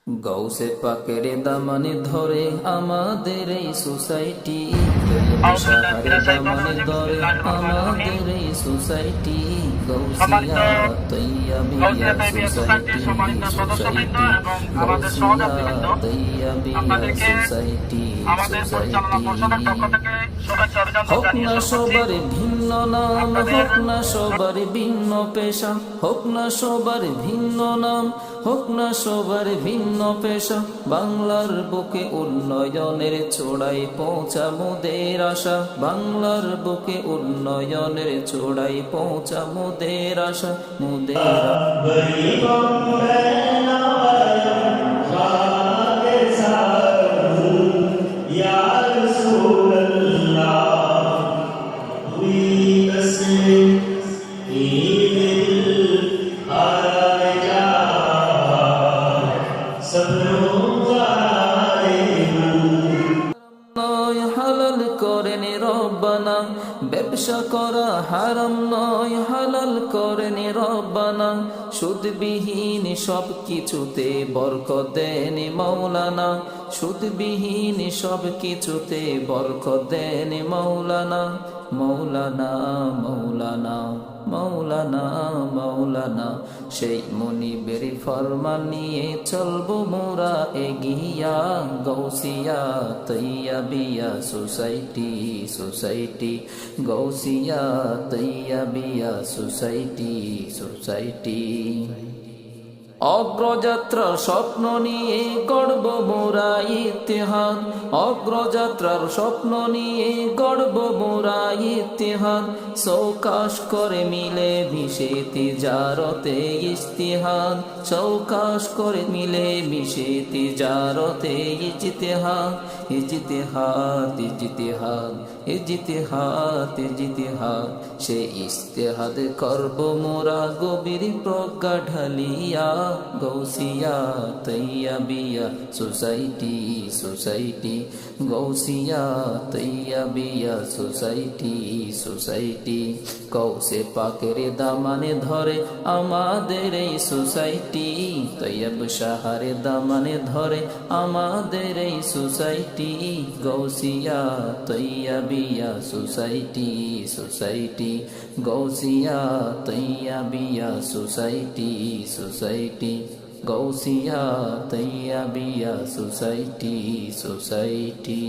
গৌসে পাকের দামানে ধরে আমাদের এই সোসাইটি, সাহারে দামানে ধরে আমাদের এই society, Gausia Tayyabia society, society Gausia Tayyabia society, society. হোক না সবার ভিন্ন নাম, হোক না সবার ভিন্ন পেশা, হোক না সবার ভিন্ন নাম, হোক না সবার ভিন্ন পেশা, বাংলার বুকে উন্নয়নের চূড়ায় পৌঁছা মোদের আশা, বাংলার বুকে উন্নয়নের চূড়ায় পৌঁছা মোদের আশা, মোদের নয় হালাল করেন রব্বানা, ব্যবসা করা হারাম নয় হালাল করেন রব্বানা, সুদবিহীন সব কিছুতে বরকত দেন মাওলানা, সুদবিহীন সব কিছুতে বরকত দেন মাওলানা, মৌলানা মৌলানা মৌলানা মৌলানা। সেই মনিবের ফরমান নিয়ে চলবো মোরা এগিয়া, Gausia Tayyabia society, society Gausia Tayyabia society, society. অগ্রযাত্রার স্বপ্ন নিয়ে গড়ব মোরা ইতিহাদ, অগ্রযাত্রার স্বপ্ন নিয়ে গড়ব মোরা ইতিহাদ, চৌকাশ করে মিলে মিশে তিজারতে ইজতিহাদ, চৌকাশ করে মিলে মিশে তিজারতে ইজতিহাদ, ইজতিহাদ ইজতিহাদ ইজতিহাদ ইজতিহাদ। সে ইজতিহাদ করব মোরা গভীর প্রজ্ঞা ঢালিয়া, Gausia Tayyabia society, society Gausia Tayyabia society, society. গৌসে পাকের দামানে ধরে আমাদের এই সোসাইটি, তৈয়ব সাহারে দামানে ধরে আমাদের এই society, Gausia Tayyabia society, society Gausia Tayyabia society, society Gausia Tayyabia society, society.